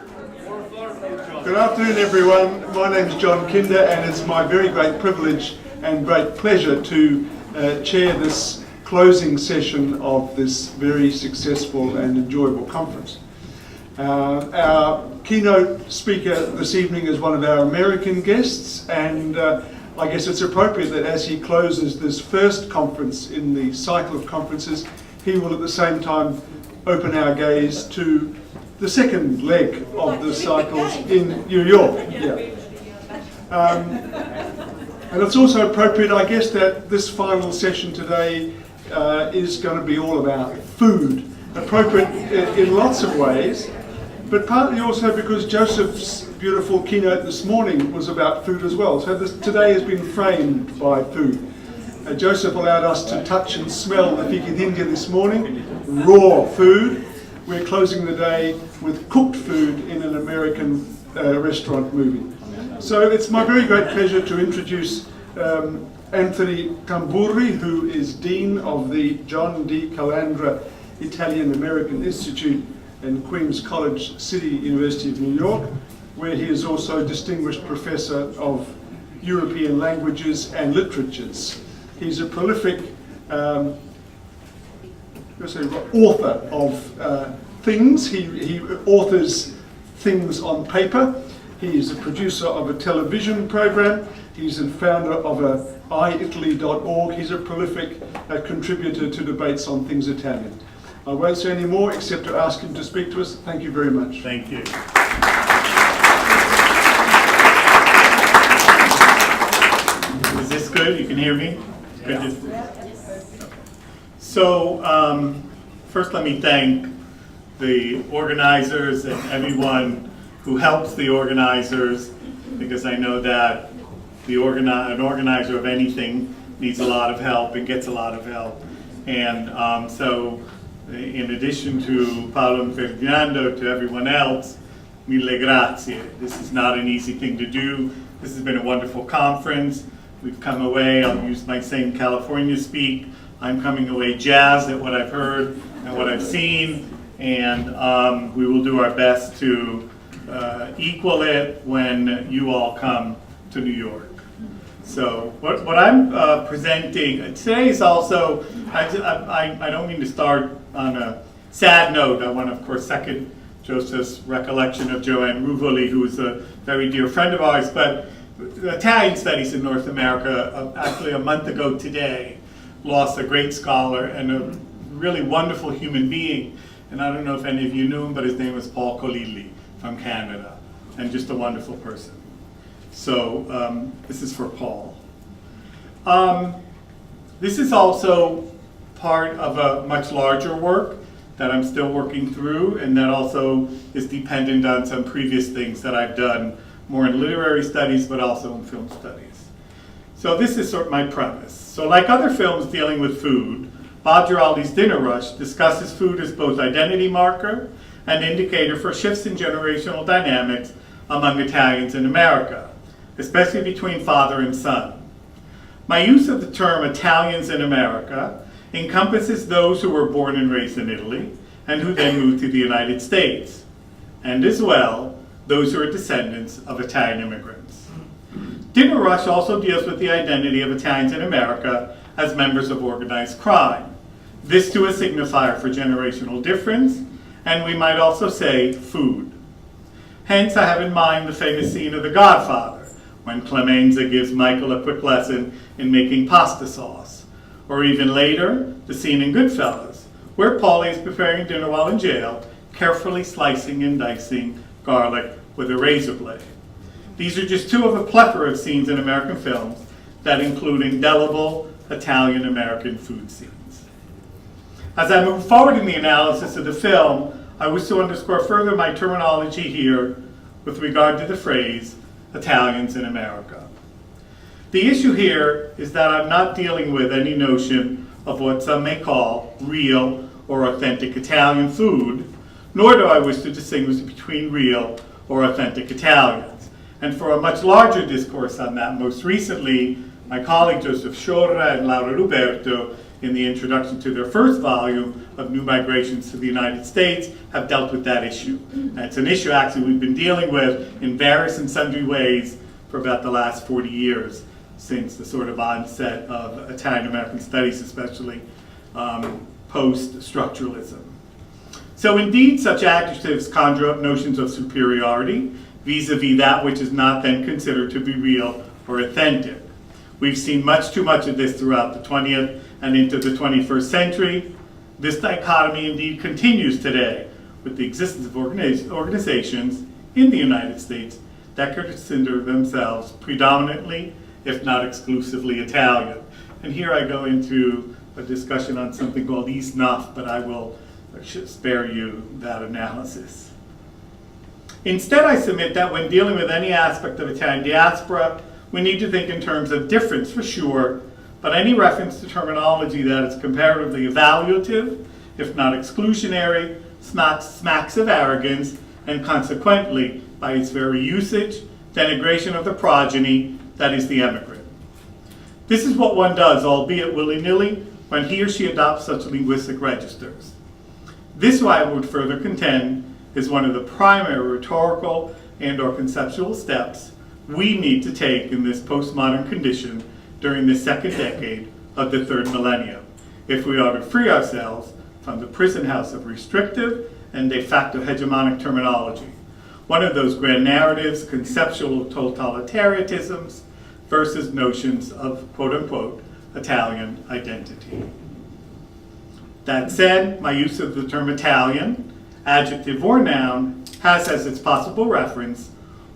Good afternoon, everyone. My name is John Kinder, and it's my very great privilege and great pleasure to chair this closing session of this very successful and enjoyable conference. Our keynote speaker this evening is one of our American guests, and I guess it's appropriate that as he closes this first conference in the cycle of conferences, he will at the same time open our gaze to the second leg of the cycles in New York. Yeah. And it's also appropriate, I guess, that this final session today is going to be all about food. Appropriate in lots of ways, but partly also because Joseph's beautiful keynote this morning was about food as well. So today has been framed by food. Joseph allowed us to touch and smell the Fikidindia this morning, raw food. We're closing the day with cooked food in an American restaurant movie. So it's my very great pleasure to introduce Anthony TAMBURRI, who is Dean of the John D. Calandra Italian American Institute in Queens College City, University of New York, where he is also Distinguished Professor of European Languages and Literatures. He's a prolific author of things. He authors things on paper. He is a producer of a television program. He's the founder of iItaly.org. He's a prolific contributor to debates on things Italian. I won't say any more except to ask him to speak to us. Thank you very much. Thank you. Is this good? You can hear me? Good. So, first let me thank the organizers and everyone who helps the organizers, because I know that an organizer of anything needs a lot of help and gets a lot of help. And so, in addition to Paolo and Ferdinando, to everyone else, mille grazie. This is not an easy thing to do. This has been a wonderful conference. We've come away, I'll use my same California speak, I'm coming away jazzed at what I've heard and what I've seen, and we will do our best to equal it when you all come to New York. So what I'm presenting today is also, I don't mean to start on a sad note. I want to, of course, second Joseph's recollection of Joanne Ruvoli, who is a very dear friend of ours, but Italian studies in North America, actually a month ago today, lost a great scholar and a really wonderful human being. And I don't know if any of you knew him, but his name was Paul Colilli from Canada, and just a wonderful person. So this is for Paul. This is also part of a much larger work that I'm still working through, and that also is dependent on some previous things that I've done, more in literary studies, but also in film studies. So this is sort of my premise. So like other films dealing with food, Bob Giraldi's Dinner Rush discusses food as both identity marker and indicator for shifts in generational dynamics among Italians in America, especially between father and son. My use of the term Italians in America encompasses those who were born and raised in Italy and who then moved to the United States, and as well, those who are descendants of Italian immigrants. Dinner Rush also deals with the identity of Italians in America as members of organized crime. This too a signifier for generational difference, and we might also say food. Hence, I have in mind the famous scene of The Godfather, when Clemenza gives Michael a quick lesson in making pasta sauce. Or even later, the scene in Goodfellas, where Paulie is preparing dinner while in jail, carefully slicing and dicing garlic with a razor blade. These are just two of a plethora of scenes in American films that include indelible Italian-American food scenes. As I move forward in the analysis of the film, I wish to underscore further my terminology here with regard to the phrase Italians in America. The issue here is that I'm not dealing with any notion of what some may call real or authentic Italian food, nor do I wish to distinguish between real or authentic Italians. And for a much larger discourse on that, most recently, my colleague Joseph Sciorra and Laura Ruberto in the introduction to their first volume of New Migrations to the United States, have dealt with that issue. And it's an issue actually we've been dealing with in various and sundry ways for about the last 40 years, since the sort of onset of Italian American studies, especially post-structuralism. So indeed, such adjectives conjure up notions of superiority vis-a-vis that which is not then considered to be real or authentic. We've seen much too much of this throughout the 20th and into the 21st century. This dichotomy indeed continues today with the existence of organizations in the United States that consider themselves predominantly, if not exclusively, Italian. And here I go into a discussion on something called East Nuff, but I will spare you that analysis. Instead, I submit that when dealing with any aspect of Italian diaspora, we need to think in terms of difference for sure, but any reference to terminology that is comparatively evaluative, if not exclusionary, smacks of arrogance, and consequently, by its very usage, denigration of the progeny, that is the emigrant. This is what one does, albeit willy-nilly, when he or she adopts such linguistic registers. This, I would further contend, is one of the primary rhetorical and/or conceptual steps we need to take in this postmodern condition during the second decade of the third millennium, if we are to free ourselves from the prison house of restrictive and de facto hegemonic terminology, one of those grand narratives, conceptual totalitarianisms versus notions of quote-unquote Italian identity. That said, my use of the term Italian, adjective or noun, has as its possible reference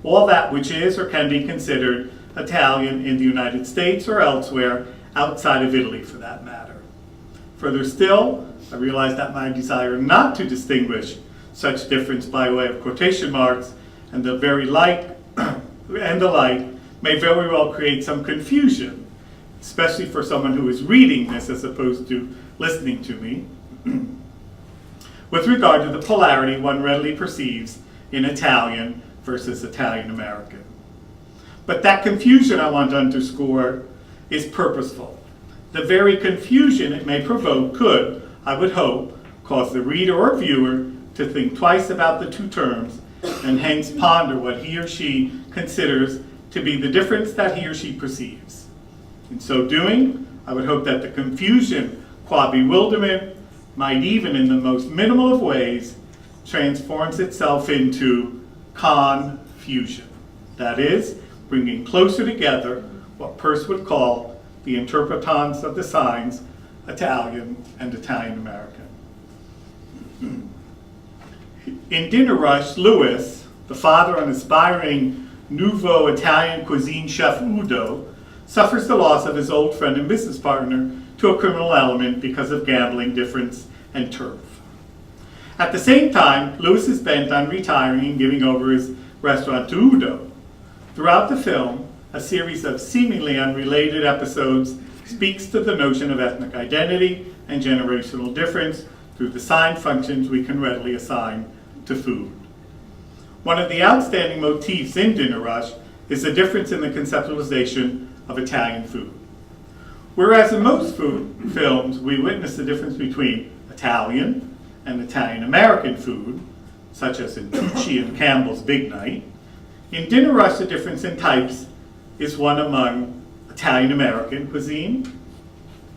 all that which is or can be considered Italian in the United States or elsewhere outside of Italy for that matter. Further still, I realize that my desire not to distinguish such difference by way of quotation marks and the like may very well create some confusion, especially for someone who is reading this as opposed to listening to me, with regard to the polarity one readily perceives in Italian versus Italian American. But that confusion, I want to underscore, is purposeful. The very confusion it may provoke could, I would hope, cause the reader or viewer to think twice about the two terms and hence ponder what he or she considers to be the difference that he or she perceives. In so doing, I would hope that the confusion, qua bewilderment, might even in the most minimal of ways, transforms itself into confusion. That is, bringing closer together what Peirce would call the interpretans of the signs, Italian and Italian American. In Dinner Rush, Lewis, the father and aspiring nouveau Italian cuisine chef Udo, suffers the loss of his old friend and business partner to a criminal element because of gambling, difference, and turf. At the same time, Lewis is bent on retiring and giving over his restaurant to Udo. Throughout the film, a series of seemingly unrelated episodes speaks to the notion of ethnic identity and generational difference through the sign functions we can readily assign to food. One of the outstanding motifs in Dinner Rush is the difference in the conceptualization of Italian food. Whereas in most food films, we witness the difference between Italian and Italian American food, such as in Tucci and Campbell's Big Night, in Dinner Rush the difference in types is one among Italian American cuisine,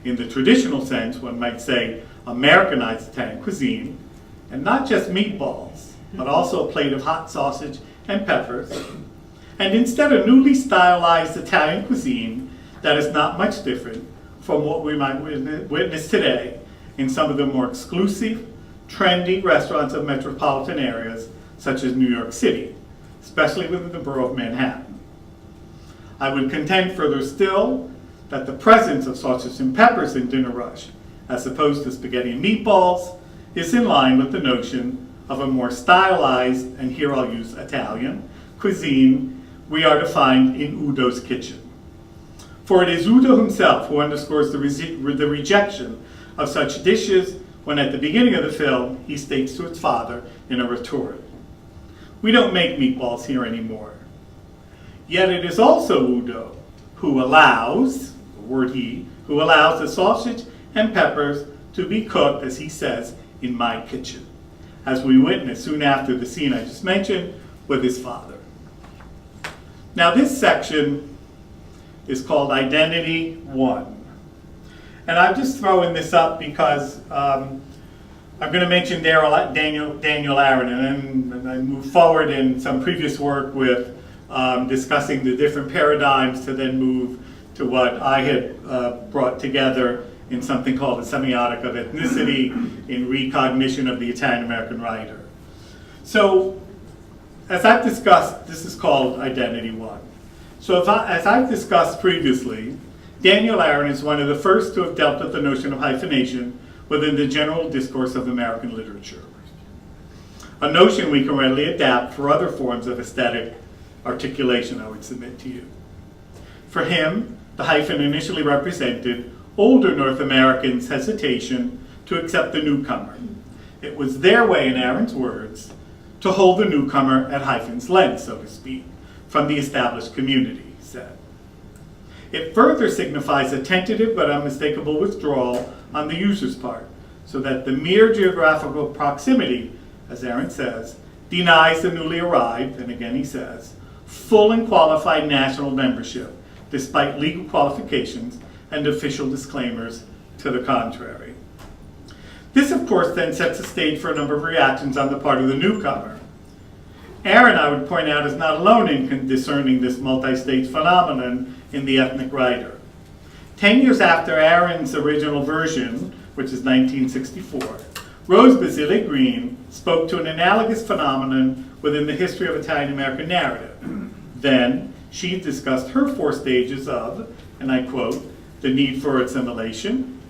in the traditional sense, one might say Americanized Italian cuisine, and not just meatballs, but also a plate of hot sausage and peppers, and instead a newly stylized Italian cuisine that is not much different from what we might witness today in some of the more exclusive, trendy restaurants of metropolitan areas, such as New York City, especially within the borough of Manhattan. I would contend further still that the presence of sausage and peppers in Dinner Rush, as opposed to spaghetti and meatballs, is in line with the notion of a more stylized, and here I'll use Italian, cuisine we are to find in Udo's kitchen. For it is Udo himself who underscores the rejection of such dishes when at the beginning of the film he states to his father in a retort, "We don't make meatballs here anymore." Yet it is also Udo who allows, the word he, who allows the sausage and peppers to be cooked, as he says, in my kitchen, as we witness soon after the scene I just mentioned with his father. Now this section is called Identity 1. And I'm just throwing this up because I'm going to mention Daniel Aaron, and then I move forward in some previous work with discussing the different paradigms to then move to what I had brought together in something called the semiotic of ethnicity in recognition of the Italian-American writer. So, as I've discussed, this is called Identity 1. So as I've discussed previously, Daniel Aaron is one of the first to have dealt with the notion of hyphenation within the general discourse of American literature. A notion we can readily adapt for other forms of aesthetic articulation, I would submit to you. For him, the hyphen initially represented older North Americans' hesitation to accept the newcomer. It was their way, in Aaron's words, to hold the newcomer at hyphen's length, so to speak, from the established community, he said. It further signifies a tentative but unmistakable withdrawal on the user's part, so that the mere geographical proximity, as Aaron says, denies the newly arrived, and again he says, full and qualified national membership, despite legal qualifications and official disclaimers to the contrary. This, of course, then sets the stage for a number of reactions on the part of the newcomer. Aaron, I would point out, is not alone in discerning this multi-stage phenomenon in the ethnic writer. 10 years after Aaron's original version, which is 1964, Rose Basile Green spoke to an analogous phenomenon within the history of Italian-American narrative. Then, she discussed her 4 stages of, and I quote, the need for assimilation,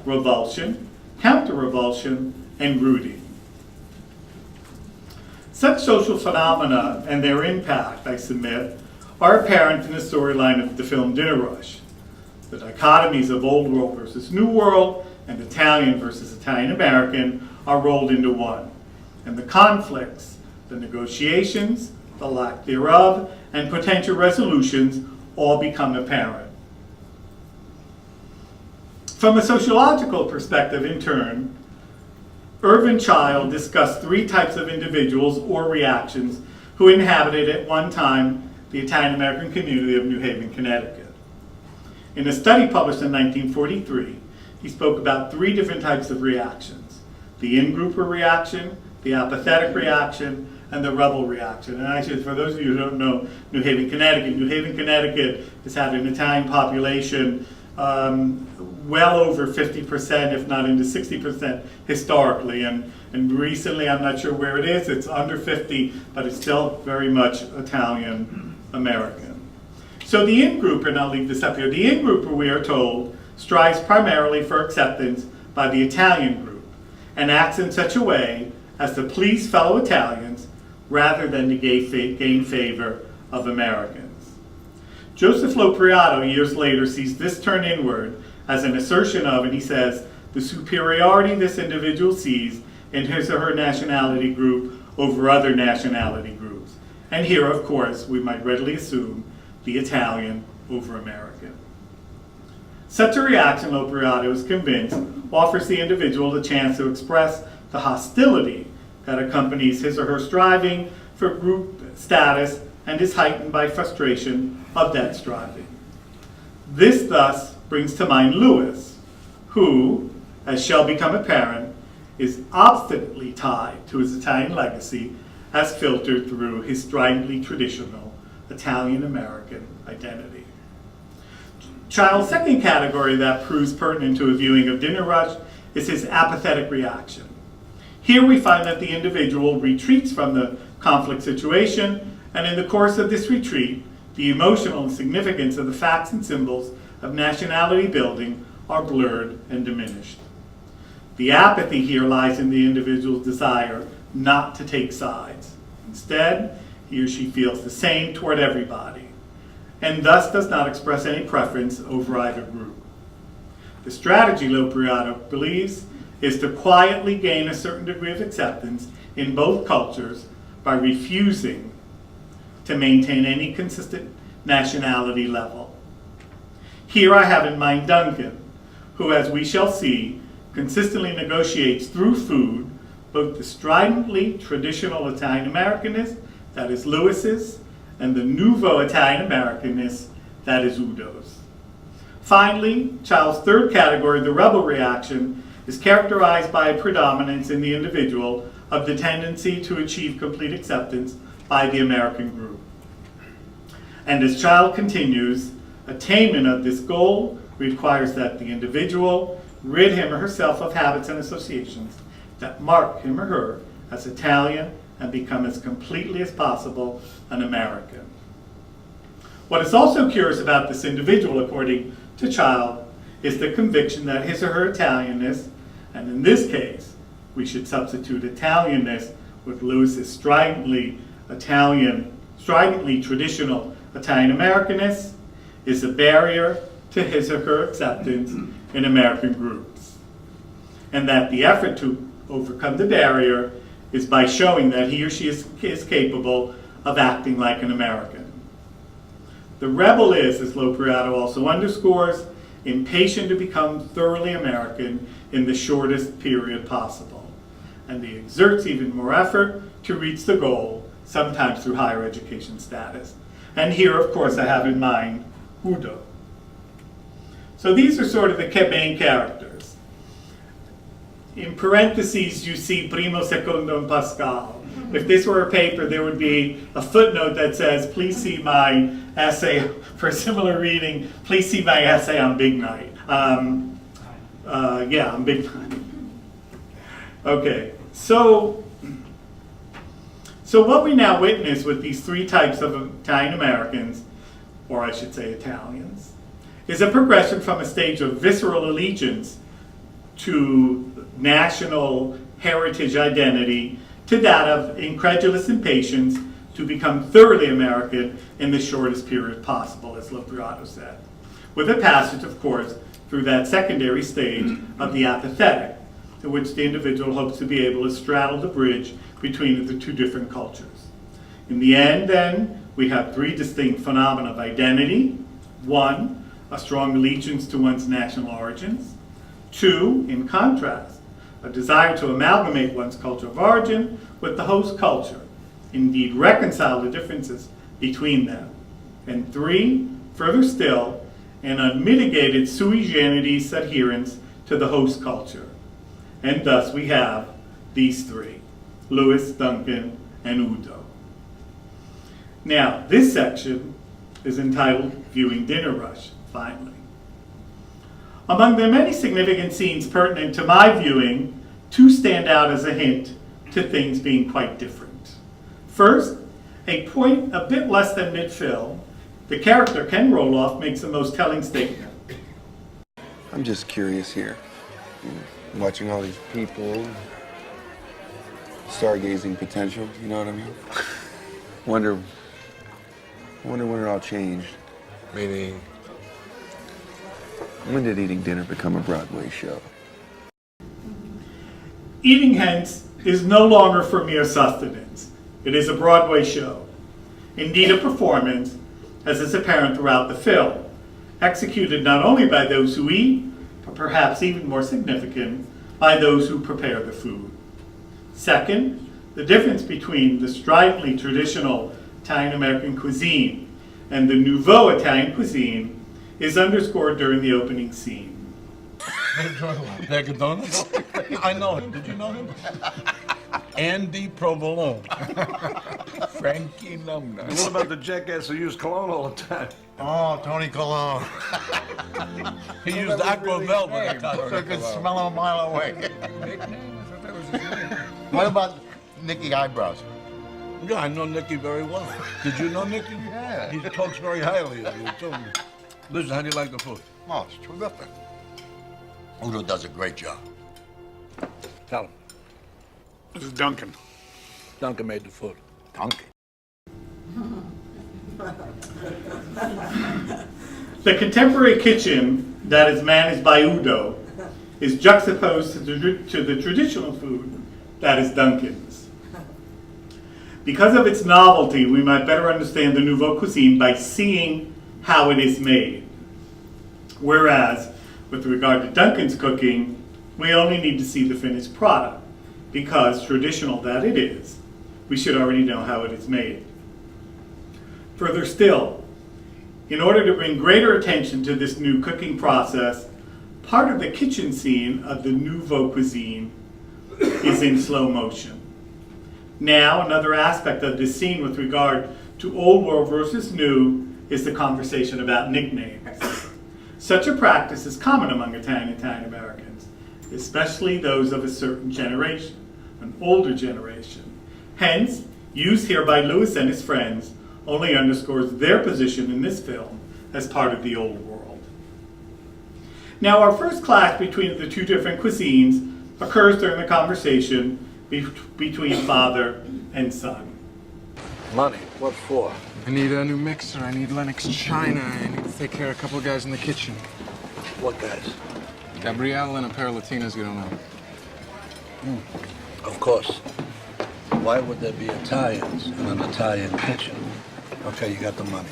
revulsion, counter-revulsion, and rooting. Such social phenomena and their impact, I submit, are apparent in the storyline of the film Dinner Rush. The dichotomies of Old World versus New World and Italian versus Italian-American are rolled into one. And the conflicts, the negotiations, the lack thereof, and potential resolutions all become apparent. From a sociological perspective, in turn, Irvin Child discussed 3 types of individuals or reactions who inhabited at one time the Italian-American community of New Haven, Connecticut. In a study published in 1943, he spoke about 3 different types of reactions: the in-grouper reaction, the apathetic reaction, and the rebel reaction. And actually, for those of you who don't know New Haven, Connecticut has had an Italian population well over 50%, if not into 60% historically. And recently, I'm not sure where it is, it's under 50, but it's still very much Italian-American. So the in-grouper, and I'll leave this up here, the in-grouper, we are told, strives primarily for acceptance by the Italian group and acts in such a way as to please fellow Italians rather than to gain favor of Americans. Joseph Lopriato, years later, sees this turn inward as an assertion of, and he says, the superiority this individual sees in his or her nationality group over other nationality groups. And here, of course, we might readily assume the Italian over American. Such a reaction, Lopriato is convinced, offers the individual the chance to express the hostility that accompanies his or her striving for group status and is heightened by frustration of that striving. This thus brings to mind Lewis, who, as shall become apparent, is obstinately tied to his Italian legacy as filtered through his stridently traditional Italian-American identity. Child's second category that proves pertinent to a viewing of Dinner Rush is his apathetic reaction. Here we find that the individual retreats from the conflict situation, and in the course of this retreat, the emotional significance of the facts and symbols of nationality building are blurred and diminished. The apathy here lies in the individual's desire not to take sides. Instead, he or she feels the same toward everybody, and thus does not express any preference over either group. The strategy, Lopriato believes, is to quietly gain a certain degree of acceptance in both cultures by refusing to maintain any consistent nationality level. Here I have in mind Duncan, who, as we shall see, consistently negotiates through food both the stridently traditional Italian-Americanness, that is Lewis's, and the nouveau Italian-Americanness, that is Udo's. Finally, Child's third category, the rebel reaction, is characterized by a predominance in the individual of the tendency to achieve complete acceptance by the American group. And as Child continues, attainment of this goal requires that the individual rid him or herself of habits and associations that mark him or her as Italian and become as completely as possible an American. What is also curious about this individual, according to Child, is the conviction that his or her Italianness, and in this case, we should substitute Italianness with Lewis's stridently traditional Italian-Americanness, is a barrier to his or her acceptance in American groups. And that the effort to overcome the barrier is by showing that he or she is capable of acting like an American. The rebel is, as Lopriato also underscores, impatient to become thoroughly American in the shortest period possible. And he exerts even more effort to reach the goal, sometimes through higher education status. And here, of course, I have in mind Udo. So these are sort of the main characters. In parentheses, you see primo, secondo, and Pascal. If this were a paper, there would be a footnote that says, please see my essay, for a similar reading, please see my essay on Big Night. On Big Night. Okay, so what we now witness with these three types of Italian Americans, or I should say Italians, is a progression from a stage of visceral allegiance to national heritage identity to that of incredulous impatience to become thoroughly American in the shortest period possible, as Lopriato said. With a passage, of course, through that secondary stage of the apathetic, in which the individual hopes to be able to straddle the bridge between the two different cultures. In the end, then, we have three distinct phenomena of identity. One, a strong allegiance to one's national origins. Two, in contrast, a desire to amalgamate one's culture of origin with the host culture, indeed reconcile the differences between them. And three, further still, an unmitigated sui generis adherence to the host culture. And thus we have these three, Lewis, Duncan, and Udo. Now, this section is entitled Viewing Dinner Rush, finally. Among the many significant scenes pertinent to my viewing, two stand out as a hint to things being quite different. First, a point a bit less than mid-film, the character Ken Roloff makes the most telling statement. I'm just curious here, watching all these people, stargazing potential, you know what I mean? Wonder when it all changed. Meaning? When did eating dinner become a Broadway show? Eating, hence, is no longer for mere sustenance. It is a Broadway show. Indeed, a performance, as is apparent throughout the film, executed not only by those who eat, but perhaps even more significant, by those who prepare the food. Second, the difference between the stridently traditional Italian-American cuisine and the nouveau Italian cuisine is underscored during the opening scene. Pecadona? I know him. Did you know him? Andy Provolone. Frankie Numna. What about the jackass who used cologne all the time? Oh, Tony Colon. He used Aqua Velvet. So I could smell him a mile away. What about Nicky Eyebrows? Yeah, I know Nicky very well. Did you know Nicky? Yeah. He talks very highly of you, too. Listen, how do you like the food? Oh, it's terrific. Udo does a great job. Tell him. This is Duncan. Duncan made the food. Duncan? The contemporary kitchen that is managed by Udo is juxtaposed to the traditional food that is Duncan's. Because of its novelty, we might better understand the nouveau cuisine by seeing how it is made. Whereas, With regard to Duncan's cooking, we only need to see the finished product, because traditional that it is, we should already know how it is made. Further still, in order to bring greater attention to this new cooking process, part of the kitchen scene of the nouveau cuisine is in slow motion. Now, another aspect of this scene with regard to old world versus new is the conversation about nicknames. Such a practice is common among Italian Americans, especially those of a certain generation, an older generation. Hence, use here by Lewis and his friends only underscores their position in this film as part of the old world. Now, our first clash between the two different cuisines occurs during the conversation between father and son. Money, what for? I need a new mixer, I need Lennox China, I need to take care of a couple of guys in the kitchen. What guys? Gabrielle and a pair of Latinas you don't know. Of course. Why would there be Italians in an Italian kitchen? Okay, you got the money.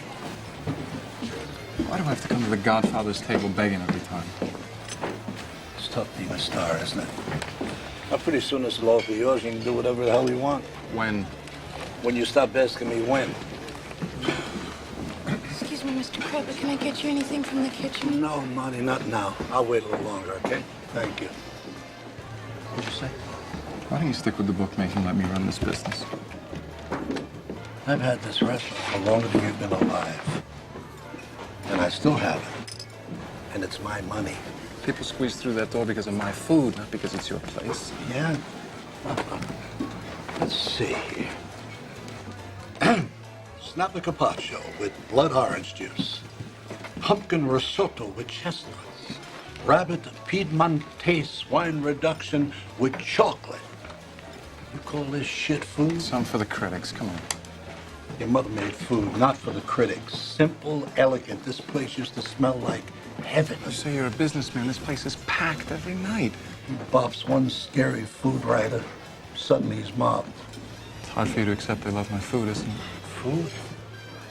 Why do I have to come to the Godfather's table begging every time? It's tough being a star, isn't it? Now, pretty soon this will all be yours. You can do whatever the hell you want. When? When you stop asking me when. Excuse me, Mr. Crabbe, can I get you anything from the kitchen? No, Monty, not now. I'll wait a little longer, okay? Thank you. What'd you say? Why don't you stick with the bookmaking and let me run this business? I've had this restaurant for longer than you've been alive. And I still have it. And it's my money. People squeeze through that door because of my food, not because it's your place. Yeah? Let's see here. Snapper carpaccio with blood orange juice. Pumpkin risotto with chestnuts. Rabbit Piedmontese wine reduction with chocolate. You call this shit food? Some for the critics, come on. Your mother made food, not for the critics. Simple, elegant. This place used to smell like heaven. You say you're a businessman, this place is packed every night. He buffs one scary food writer. Suddenly he's mobbed. It's hard for you to accept they love my food, isn't it? Food?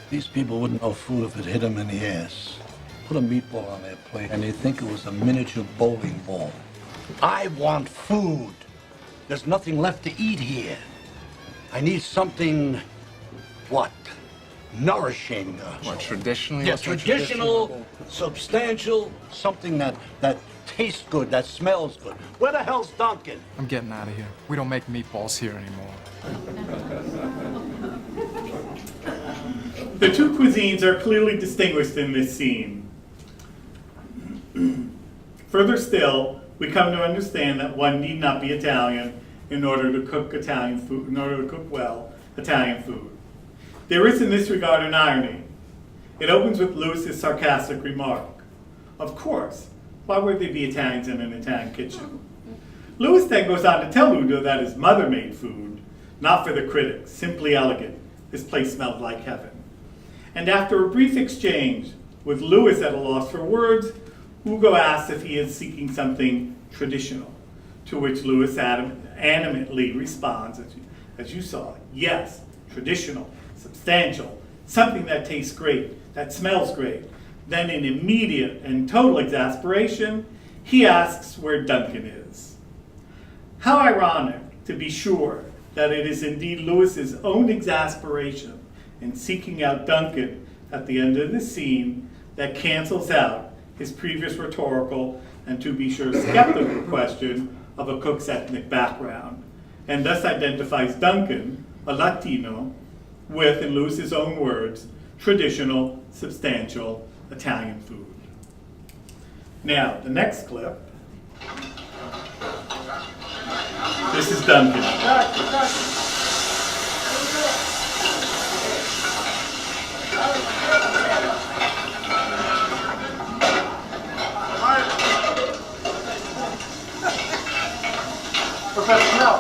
These people wouldn't know food if it hit them in the ass. Put a meatball on their plate and they think it was a miniature bowling ball. I want food. There's nothing left to eat here. I need something, what? Nourishing. What, traditionally? Yeah, What's traditional, substantial, something that tastes good, that smells good. Where the hell's Duncan? I'm getting out of here. We don't make meatballs here anymore. The two cuisines are clearly distinguished in this scene. Further still, we come to understand that one need not be Italian in order to cook Italian food, in order to cook well Italian food. There is in this regard an irony. It opens with Lewis's sarcastic remark. Of course, why would there be Italians in an Italian kitchen? Lewis then goes on to tell Udo that his mother made food, not for the critics, simply elegant. This place smelled like heaven. And after a brief exchange with Lewis at a loss for words, Ugo asks if he is seeking something traditional, to which Lewis animately responds, as you saw, yes, traditional, substantial, something that tastes great, that smells great. Then in immediate and total exasperation, he asks where Duncan is. How ironic, to be sure, that it is indeed Lewis's own exasperation in seeking out Duncan at the end of the scene that cancels out his previous rhetorical and, to be sure, skeptical question of a cook's ethnic background, and thus identifies Duncan, a Latino, with, in Lewis's own words, traditional, substantial Italian food. Now, the next clip. This is Duncan. What's that smell?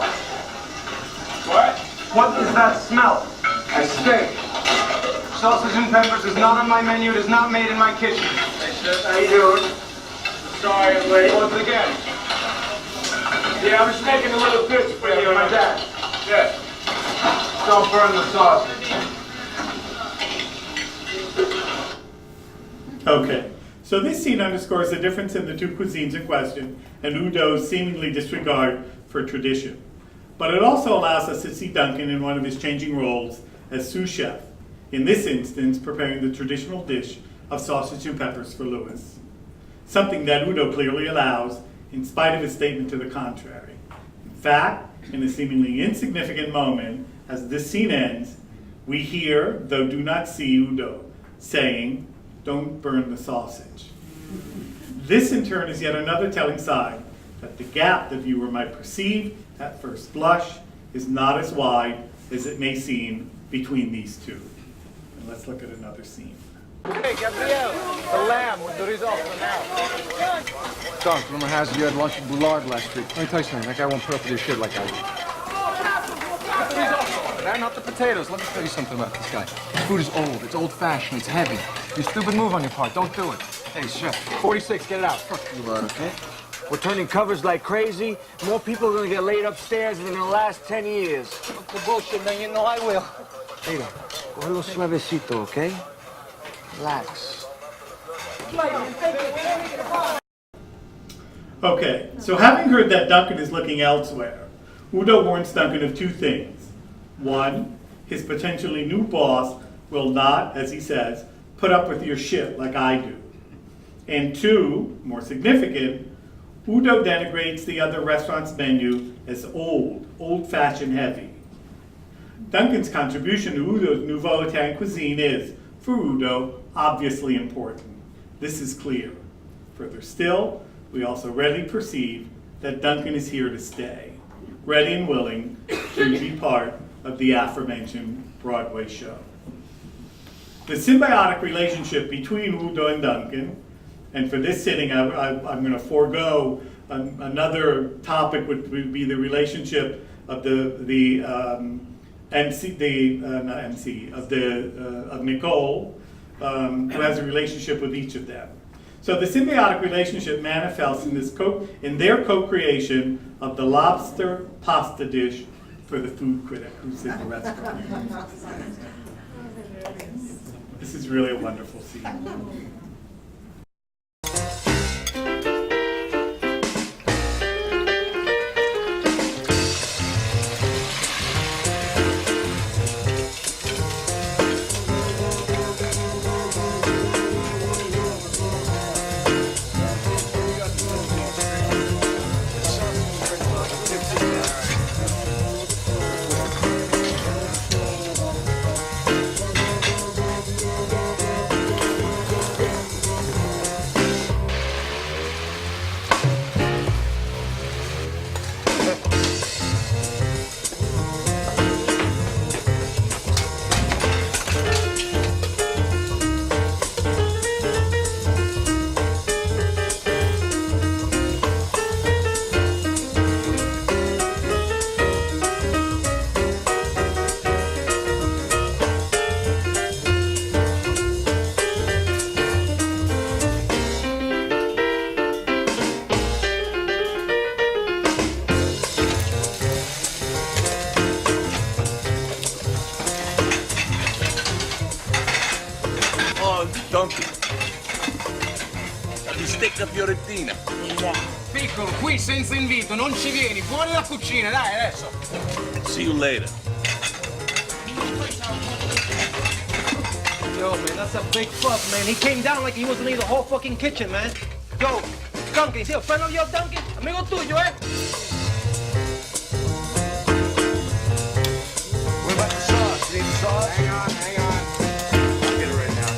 What? What is that smell? I steak. Sausage and peppers is not on my menu. It is not made in my kitchen. How you doing? Sorry I'm late. Once again. Yeah, I was making a little fish for you and my dad. Yeah. Don't burn the sausage. Okay, So this scene underscores the difference in the two cuisines in question and Udo's seemingly disregard for tradition. But it also allows us to see Duncan in one of his changing roles as sous chef, in this instance preparing the traditional dish of sausage and peppers for Louis. Something that Udo clearly allows, in spite of his statement to the contrary. In fact, in a seemingly insignificant moment, as this scene ends, we hear, though do not see, Udo saying, "Don't burn the sausage." This in turn is yet another telling sign that the gap the viewer might perceive at first blush is not as wide as it may seem between these two. And let's look at another scene. Hey, Gabrielle, the lamb with the risotto now. Dunk, remember Hazard, you had lunch with Boulard last week. Let me tell you something, that guy won't put up with your shit like I do. Man, not the potatoes. Let me tell you something about this guy. Food is old, it's old-fashioned, it's heavy. It's a stupid move on your part, don't do it. Hey, chef, 46, get it out. Fuck you, okay? We're turning covers like crazy. More people are gonna get laid upstairs than in the last 10 years. Fuck the bullshit, man. You know I will. Mira, cógelo suavecito, okay? Relax. Okay, so having heard that Duncan is looking elsewhere, Udo warns Duncan of two things. One, his potentially new boss will not, as he says, put up with your shit like I do. And two, more significant, Udo denigrates the other restaurant's menu as old-fashioned heavy. Duncan's contribution to Udo's nouveau Italian cuisine is, for Udo, obviously important. This is clear. Further still, we also readily perceive that Duncan is here to stay, ready and willing to be part of the aforementioned Broadway show. The symbiotic relationship between Udo and Duncan, and for this sitting I'm going to forego another topic, which would be the relationship of of Nicole, who has a relationship with each of them. So the symbiotic relationship manifests in their co-creation of the lobster pasta dish for the food critic who's in the restaurant. This is really a wonderful scene. Duncan. La bistecca fiorentina. Piccolo, qui senza invito, non ci vieni. Fuori dalla cucina, dai, adesso. See you later. Yo, man, that's a big fuck, man. He came down like he wasn't in the whole fucking kitchen, man. Yo, Duncan, is he a friend of yours, Duncan? Amigo tuyo, eh? What about the sauce? Need the sauce? Hang on. I'll get it right now.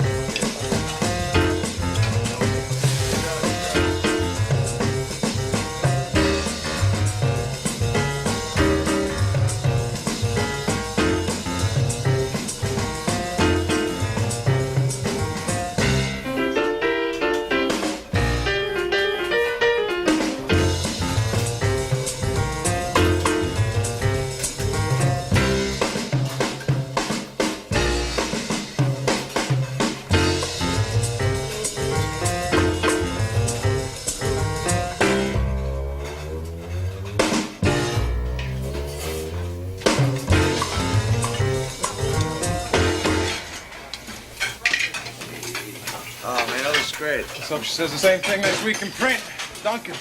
great. Let's hope she says the same thing next week in print. Duncan.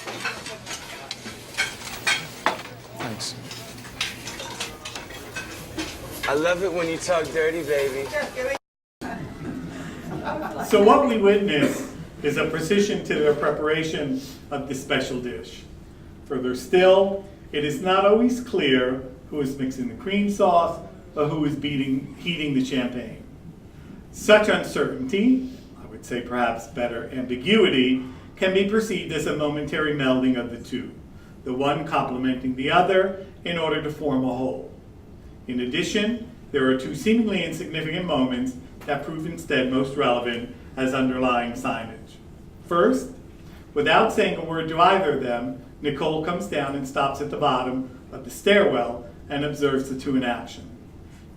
Thanks. I love it when you talk dirty, baby. So what we witness is a precision to their preparation of this special dish. Further still, it is not always clear who is mixing the cream sauce or who is heating the champagne. Such uncertainty, I would say perhaps better ambiguity, can be perceived as a momentary melding of the two, the one complementing the other in order to form a whole. In addition, there are two seemingly insignificant moments that prove instead most relevant as underlying signage. First, without saying a word to either of them, Nicole comes down and stops at the bottom of the stairwell and observes the two in action.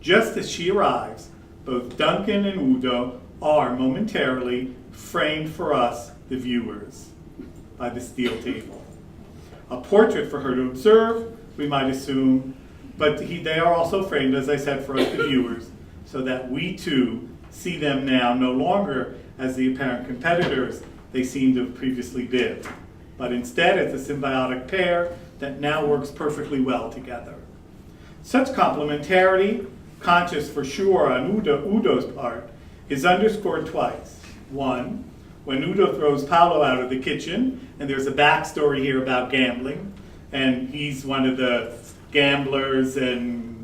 Just as she arrives, both Duncan and Udo are momentarily framed for us, the viewers, by the steel table. A portrait for her to observe, we might assume, but they are also framed, as I said, for us, the viewers, so that we too see them now no longer as the apparent competitors they seem to have previously been, but instead as a symbiotic pair that now works perfectly well together. Such complementarity, conscious for sure on Udo's part, is underscored twice. One, when Udo throws Paolo out of the kitchen, and there's a backstory here about gambling, and he's one of the gamblers and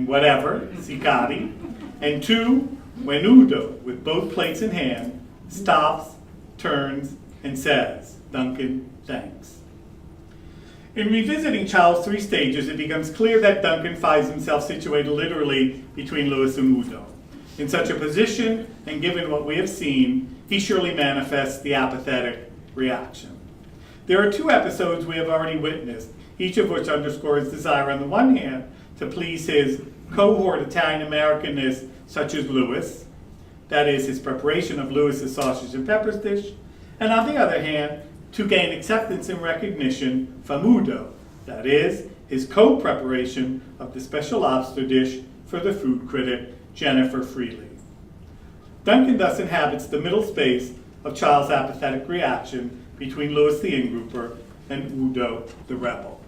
whatever, Sicari. And two, when Udo, with both plates in hand, stops, turns, and says, "Duncan, thanks." In revisiting Child's three stages, it becomes clear that Duncan finds himself situated literally between Louis and Udo. In such a position, and given what we have seen, he surely manifests the apathetic reaction. There are two episodes we have already witnessed, each of which underscores his desire on the one hand to please his cohort Italian-Americanness, such as Louis, that is, his preparation of Louis's sausage and peppers dish, and on the other hand, to gain acceptance and recognition from Udo, that is, his co-preparation of the special lobster dish for the food critic Jennifer Freely. Duncan thus inhabits the middle space of Child's apathetic reaction between Louis the in-grouper and Udo the rebel.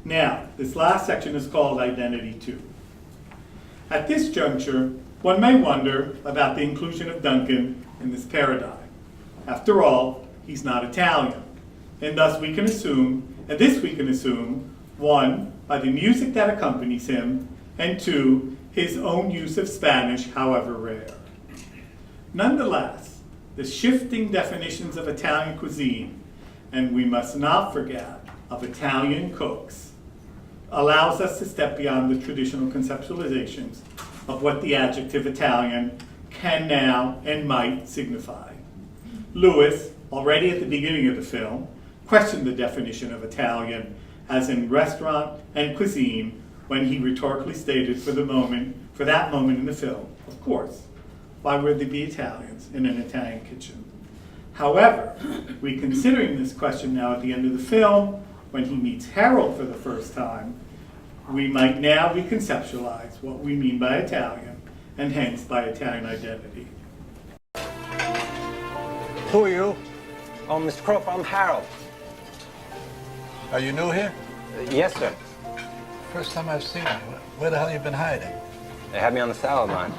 Now, this last section is called Identity 2. At this juncture, one may wonder about the inclusion of Duncan in this paradigm. After all, he's not Italian, and thus we can assume, one, by the music that accompanies him, and two, his own use of Spanish, however rare. Nonetheless, the shifting definitions of Italian cuisine, and we must not forget of Italian cooks, allows us to step beyond the traditional conceptualizations of what the adjective Italian can now and might signify. Louis, already at the beginning of the film, questioned the definition of Italian as in restaurant and cuisine when he rhetorically stated for that moment in the film, of course, why would there be Italians in an Italian kitchen? However, reconsidering this question now at the end of the film, when he meets Harold for the first time, we might now reconceptualize what we mean by Italian, and hence by Italian identity. Who are you? Oh, Mr. Croft, I'm Harold. Are you new here? Yes, sir. First time I've seen you. Where the hell you been hiding? They had me on the salad line.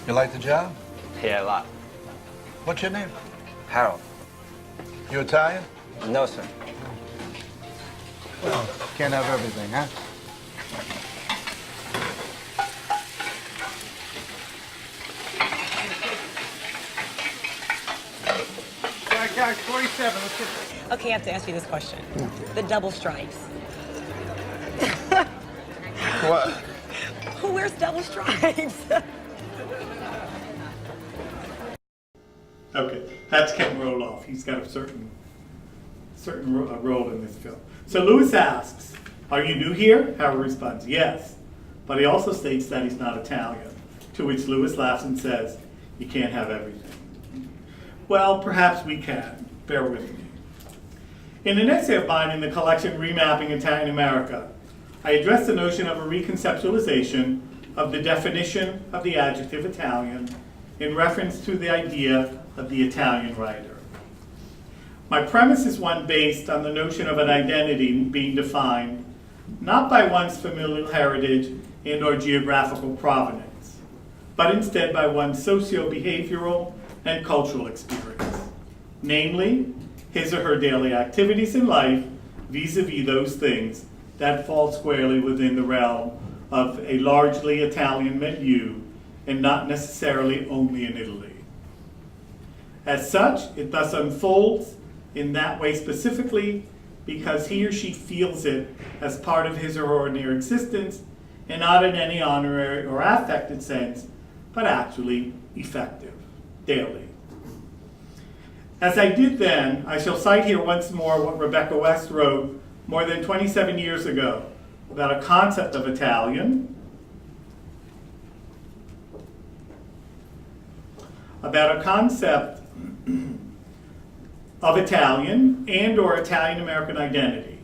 You like the job? Yeah, a lot. What's your name? Harold. You Italian? No, sir. Well, can't have everything, huh? Guys, 47, let's get... Okay, I have to ask you this question. The double stripes. What? Who wears double stripes? Okay, that's Ken Roloff. He's got a certain role in this film. So Louis asks, "Are you new here?" Harold responds, "Yes," but he also states that he's not Italian. To which Louis laughs and says, "You can't have everything." Well, perhaps we can. Bear with me. In an essay of mine in the collection Remapping Italian America, I addressed the notion of a reconceptualization of the definition of the adjective Italian in reference to the idea of the Italian writer. My premise is one based on the notion of an identity being defined not by one's familial heritage and/or geographical provenance, but instead by one's socio-behavioral and cultural experience, namely his or her daily activities in life vis-a-vis those things that fall squarely within the realm of a largely Italian milieu and not necessarily only in Italy. As such, it thus unfolds in that way specifically because he or she feels it as part of his or her ordinary existence and not in any honorary or affected sense, but actually effective, daily. As I did then, I shall cite here once more what Rebecca West wrote more than 27 years ago about a concept of Italian, and or Italian American identity,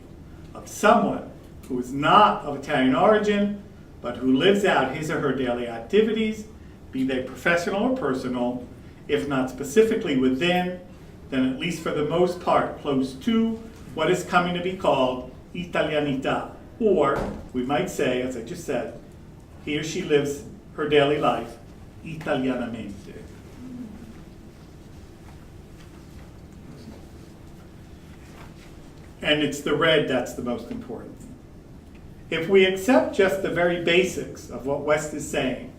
of someone who is not of Italian origin, but who lives out his or her daily activities, be they professional or personal, if not specifically within, then at least for the most part close to what is coming to be called Italianità, or we might say, as I just said, he or she lives her daily life italianamente. And it's the red that's the most important. If we accept just the very basics of what West is saying,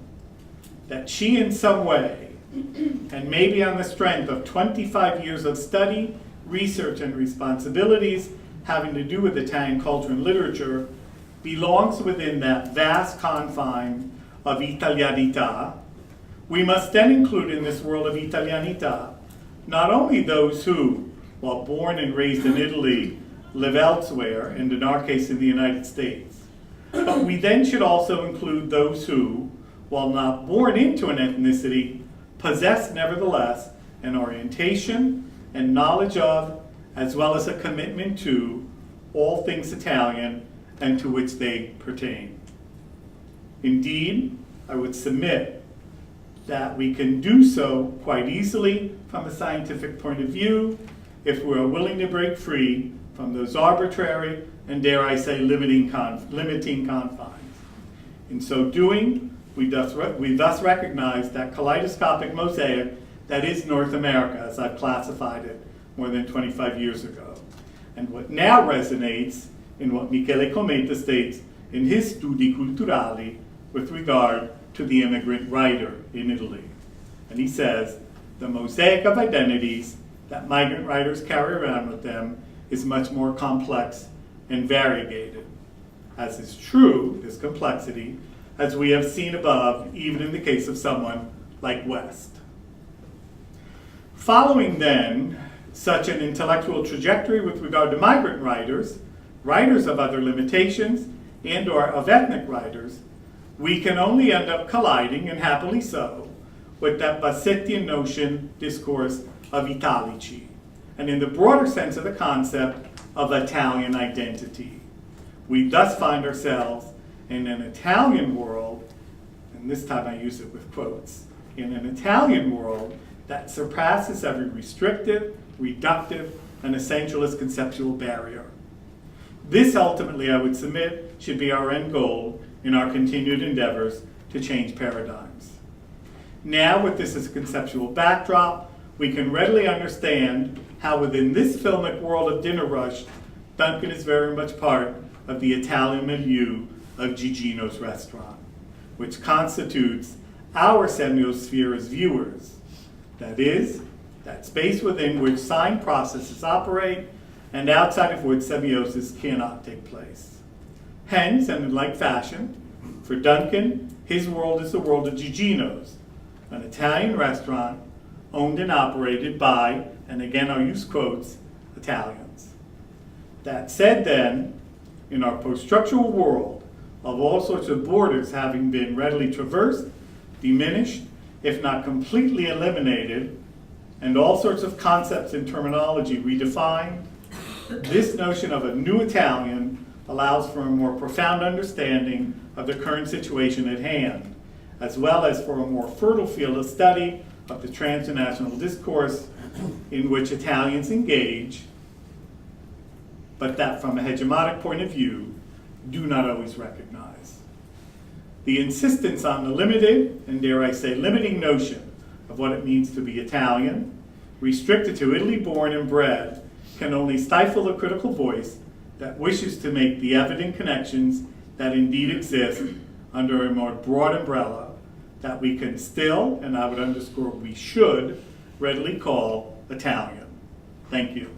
that she in some way, and maybe on the strength of 25 years of study, research, and responsibilities having to do with Italian culture and literature, belongs within that vast confine of Italianità, we must then include in this world of Italianità not only those who, while born and raised in Italy, live elsewhere, and in our case in the United States, but we then should also include those who, while not born into an ethnicity, possess nevertheless an orientation and knowledge of, as well as a commitment to, all things Italian and to which they pertain. Indeed, I would submit that we can do so quite easily from a scientific point of view if we are willing to break free from those arbitrary and, dare I say, limiting confines. In so doing, we thus recognize that kaleidoscopic mosaic that is North America, as I've classified it more than 25 years ago, and what now resonates in what Michele Cometa states in his Studi Culturali with regard to the immigrant writer in Italy. And he says, the mosaic of identities that migrant writers carry around with them is much more complex and variegated. As is true, this complexity, as we have seen above, even in the case of someone like West. Following then such an intellectual trajectory with regard to migrant writers, writers of other limitations, and or of ethnic writers, we can only end up colliding, and happily so, with that Bassettian notion, discourse of Italici, and in the broader sense of the concept of Italian identity. We thus find ourselves in an Italian world, and this time I use it with quotes, in an Italian world that surpasses every restrictive, reductive, and essentialist conceptual barrier. This ultimately, I would submit, should be our end goal in our continued endeavors to change paradigms. Now, with this as a conceptual backdrop, we can readily understand how within this filmic world of Dinner Rush, Duncan is very much part of the Italian milieu of Gigino's restaurant, which constitutes our semiosphere as viewers. That is, that space within which sign processes operate and outside of which semiosis cannot take place. Hence, and in like fashion, for Duncan, his world is the world of Gigino's, an Italian restaurant owned and operated by, and again I'll use quotes, Italians. That said then, in our post-structural world of all sorts of borders having been readily traversed, diminished, if not completely eliminated, and all sorts of concepts and terminology redefined, this notion of a new Italian allows for a more profound understanding of the current situation at hand, as well as for a more fertile field of study of the transnational discourse in which Italians engage, but that from a hegemonic point of view, do not always recognize. The insistence on the limited, and dare I say limiting notion of what it means to be Italian, restricted to Italy born and bred, can only stifle the critical voice that wishes to make the evident connections that indeed exist under a more broad umbrella that we can still, and I would underscore we should, readily call Italian. Thank you.